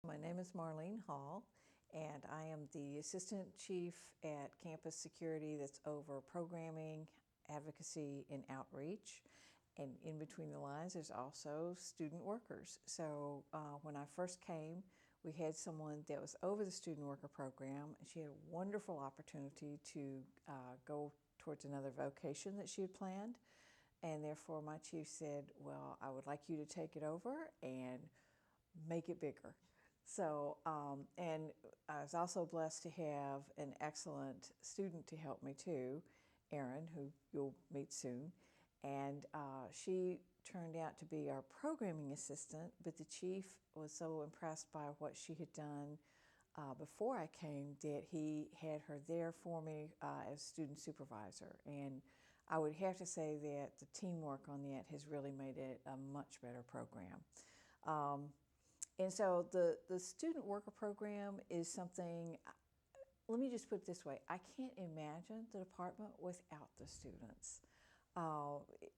My name is Marlene Hall, and I am the Assistant Chief at Campus Security that's over programming, advocacy, and outreach. And in between the lines, there's also student workers. So when I first came, we had someone that was over the student worker program, and she had a wonderful opportunity to go towards another vocation that she had planned. And therefore, my chief said, well, I would like you to take it over and make it bigger. So, and I was also blessed to have an excellent student to help me too, Erin, who you'll meet soon. And she turned out to be our programming assistant, but the chief was so impressed by what she had done before I came that he had her there for me as student supervisor. And I would have to say that the teamwork on that has really made it a much better program. And so the student worker program is something, let me just put it this way, I can't imagine the department without the students.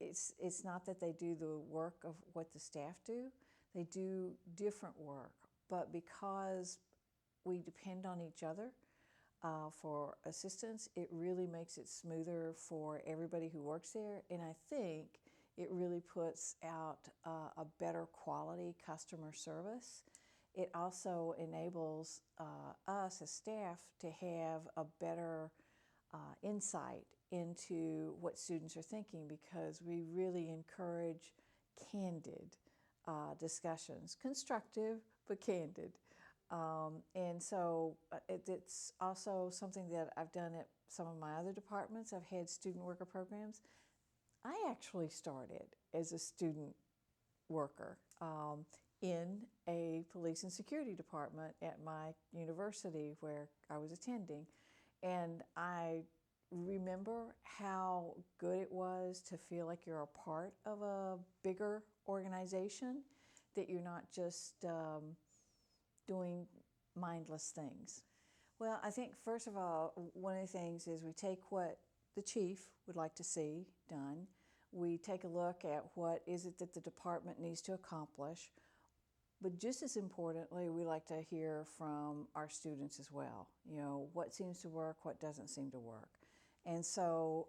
It's not that they do the work of what the staff do, they do different work, but because we depend on each other for assistance, it really makes it smoother for everybody who works there, and I think it really puts out a better quality customer service. It also enables us as staff to have a better insight into what students are thinking, because we really encourage candid discussions, constructive but candid. And so it's also something that I've done at some of my other departments. I've had student worker programs. I actually started as a student worker in a police and security department at my university where I was attending. And I remember how good it was to feel like you're a part of a bigger organization, that you're not just doing mindless things. Well, I think first of all, one of the things is we take what the chief would like to see done. We take a look at what is it that the department needs to accomplish. But just as importantly, we like to hear from our students as well. You know, what seems to work, what doesn't seem to work. And so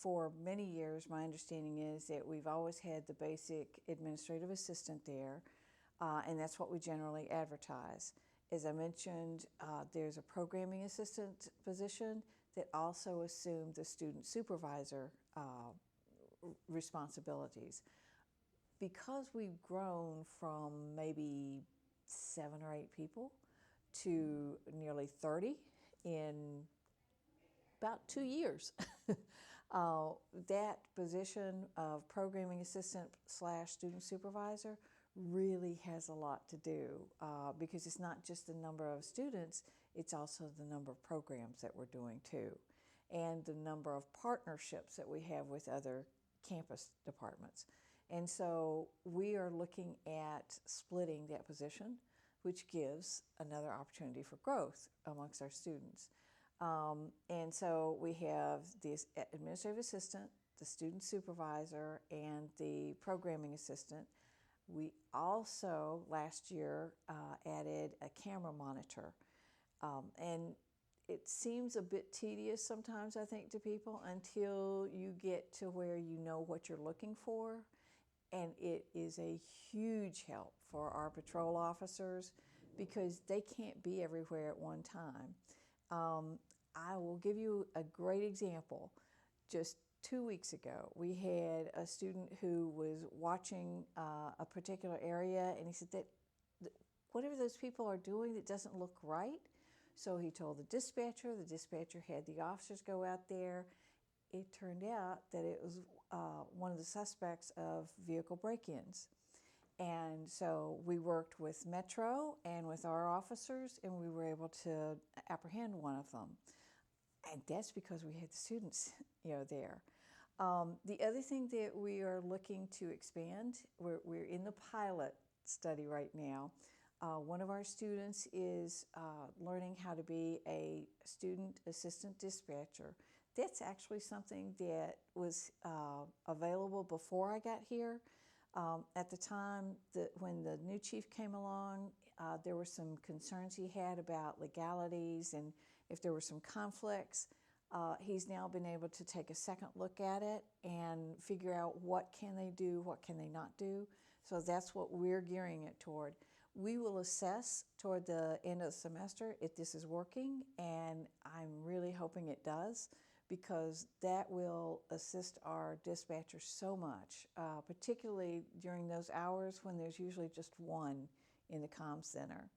for many years, my understanding is that we've always had the basic administrative assistant there, and that's what we generally advertise. As I mentioned, there's a programming assistant position that also assumed the student supervisor responsibilities. Because we've grown from maybe 7 or 8 people to nearly 30 in about 2 years, that position of programming assistant / student supervisor really has a lot to do because it's not just the number of students, it's also the number of programs that we're doing too, and the number of partnerships that we have with other campus departments. And so we are looking at splitting that position, which gives another opportunity for growth amongst our students. And so we have the administrative assistant, the student supervisor, and the programming assistant. We also, last year, added a camera monitor. And it seems a bit tedious sometimes, I think, to people until you get to where you know what you're looking for. And it is a huge help for our patrol officers because they can't be everywhere at one time. I will give you a great example. Just 2 weeks ago, we had a student who was watching a particular area, and he said that whatever those people are doing that doesn't look right. So he told the dispatcher had the officers go out there. It turned out that it was one of the suspects of vehicle break-ins. And so we worked with Metro and with our officers, and we were able to apprehend one of them. And that's because we had the students, there. The other thing that we are looking to expand, we're in the pilot study right now. One of our students is learning how to be a student assistant dispatcher. That's actually something that was available before I got here. At the time when the new chief came along, there were some concerns he had about legalities and if there were some conflicts. He's now been able to take a second look at it and figure out what can they do, what can they not do. So that's what we're gearing it toward. We will assess toward the end of the semester if this is working, and I'm really hoping it does, because that will assist our dispatchers so much, particularly during those hours when there's usually just one in the comm center.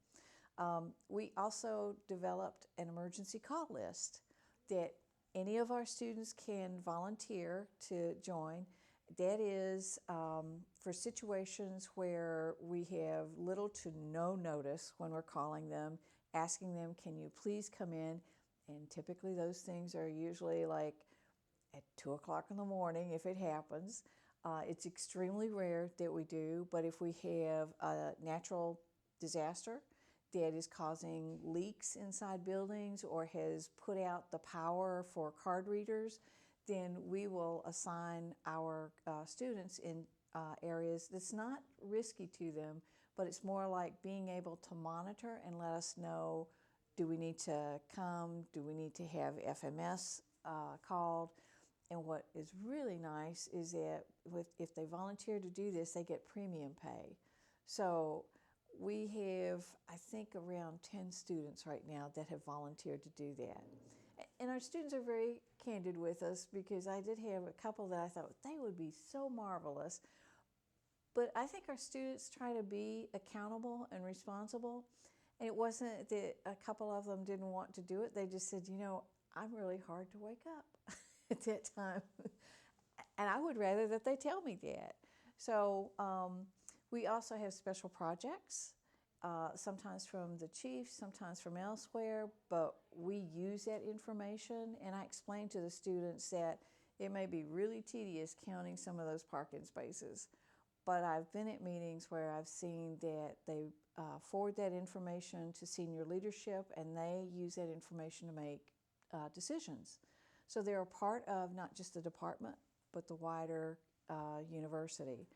We also developed an emergency call list that any of our students can volunteer to join. That is for situations where we have little to no notice when we're calling them, asking them, can you please come in? And typically those things are usually like at 2 o'clock in the morning if it happens. It's extremely rare that we do, but if we have a natural disaster that is causing leaks inside buildings or has put out the power for card readers, then we will assign our students in areas that's not risky to them, but it's more like being able to monitor and let us know, do we need to come, do we need to have FMS called? And what is really nice is that if they volunteer to do this, they get premium pay. So we have, I think, around 10 students right now that have volunteered to do that. And our students are very candid with us, because I did have a couple that I thought they would be so marvelous. But I think our students try to be accountable and responsible. And it wasn't that a couple of them didn't want to do it. They just said, you know, I'm really hard to wake up at that time. And I would rather that they tell me that. So we also have special projects, sometimes from the chief, sometimes from elsewhere, but we use that information. And I explain to the students that it may be really tedious counting some of those parking spaces. But I've been at meetings where I've seen that they forward that information to senior leadership, and they use that information to make decisions. So they're a part of not just the department, but the wider university.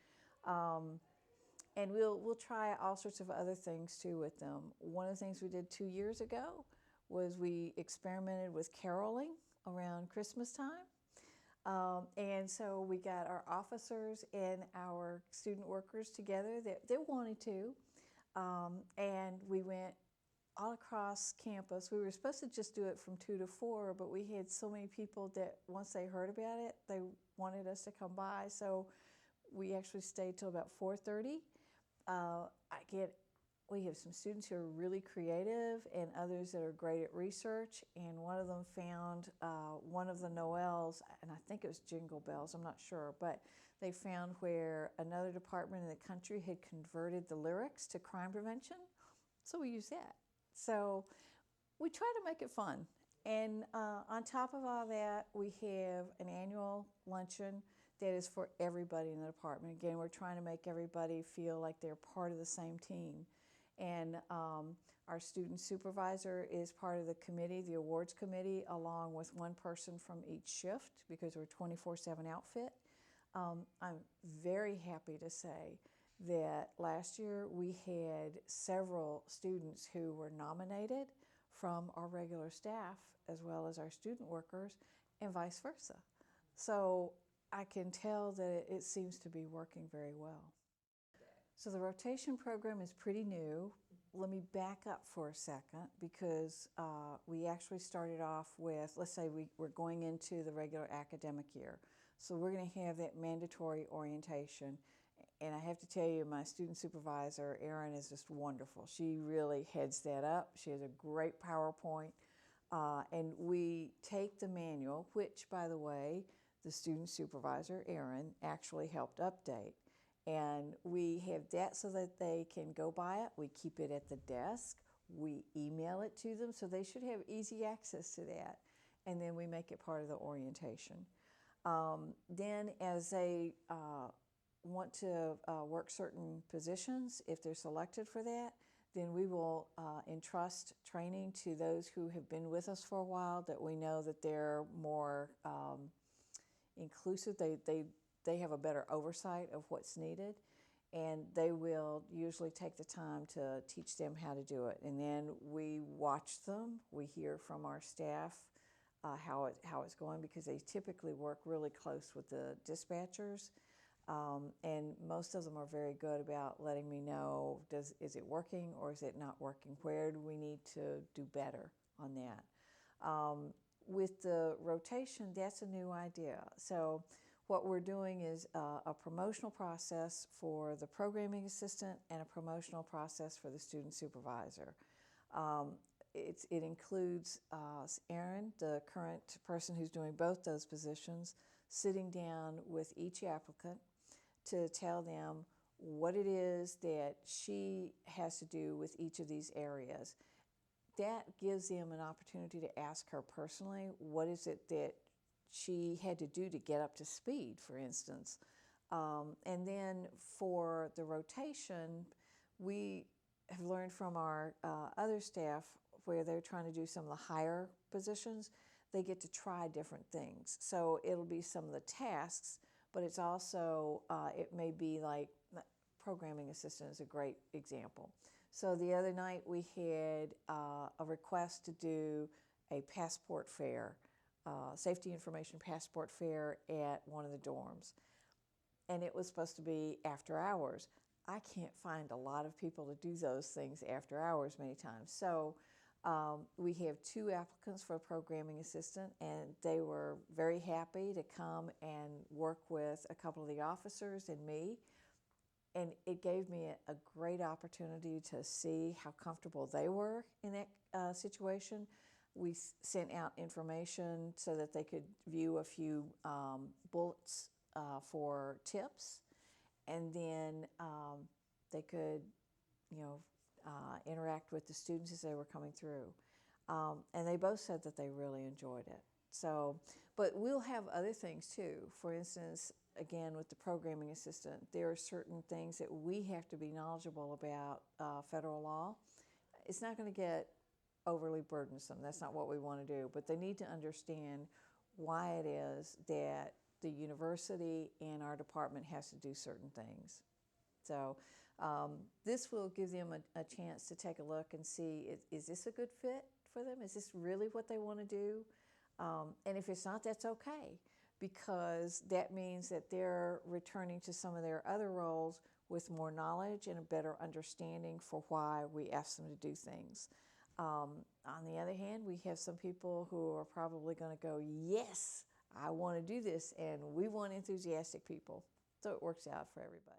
And we'll try all sorts of other things too with them. One of the things we did 2 years ago was we experimented with caroling around Christmas time. And so we got our officers and our student workers together that wanted to. And we went all across campus. We were supposed to just do it from 2 to 4, but we had so many people that once they heard about it, they wanted us to come by. So we actually stayed till about 4:30. We have some students who are really creative and others that are great at research. And one of them found one of the Noels, and I think it was Jingle Bells, I'm not sure, but they found where another department in the country had converted the lyrics to crime prevention. So we use that. So we try to make it fun. And on top of all that, we have an annual luncheon that is for everybody in the department. Again, we're trying to make everybody feel like they're part of the same team. And our student supervisor is part of the committee, the awards committee, along with one person from each shift, because we're a 24/7 outfit. I'm very happy to say that last year we had several students who were nominated from our regular staff as well as our student workers, and vice versa. So I can tell that it seems to be working very well. So the rotation program is pretty new. Let me back up for a second, because we actually started off with, let's say we're going into the regular academic year. So we're going to have that mandatory orientation. And I have to tell you, my student supervisor, Erin, is just wonderful. She really heads that up. She has a great PowerPoint. And we take the manual, which, by the way, the student supervisor, Erin, actually helped update. And we have that so that they can go by it. We keep it at the desk. We email it to them, so they should have easy access to that. And then we make it part of the orientation. Then as they want to work certain positions, if they're selected for that, then we will entrust training to those who have been with us for a while, that we know that they're more inclusive. They have a better oversight of what's needed. and they will usually take the time to teach them how to do it. And then we watch them, we hear from our staff how it's going, because they typically work really close with the dispatchers. And most of them are very good about letting me know, is it working or is it not working? Where do we need to do better on that? With the rotation, that's a new idea. So what we're doing is a promotional process for the programming assistant and a promotional process for the student supervisor. It includes Erin, the current person who's doing both those positions, sitting down with each applicant to tell them what it is that she has to do with each of these areas. That gives them an opportunity to ask her personally, what is it that she had to do to get up to speed, for instance. And then for the rotation, we have learned from our other staff, where they're trying to do some of the higher positions, they get to try different things. So it'll be some of the tasks, but it's also, it may be like programming assistant is a great example. So the other night we had a request to do a passport fair, safety information passport fair at one of the dorms. And it was supposed to be after hours. I can't find a lot of people to do those things after hours many times. So we have 2 applicants for a programming assistant, and they were very happy to come and work with a couple of the officers and me. And it gave me a great opportunity to see how comfortable they were in that situation. We sent out information so that they could view a few bullets for tips, and then they could, interact with the students as they were coming through. And they both said that they really enjoyed it. So, but we'll have other things too. For instance, again, with the programming assistant, there are certain things that we have to be knowledgeable about federal law. It's not going to get overly burdensome. That's not what we want to do. But they need to understand why it is that the university and our department has to do certain things. So this will give them a chance to take a look and see, is this a good fit for them? Is this really what they want to do? And if it's not, that's okay, because that means that they're returning to some of their other roles with more knowledge and a better understanding for why we ask them to do things. On the other hand, we have some people who are probably going to go, yes, I want to do this, and we want enthusiastic people. So it works out for everybody.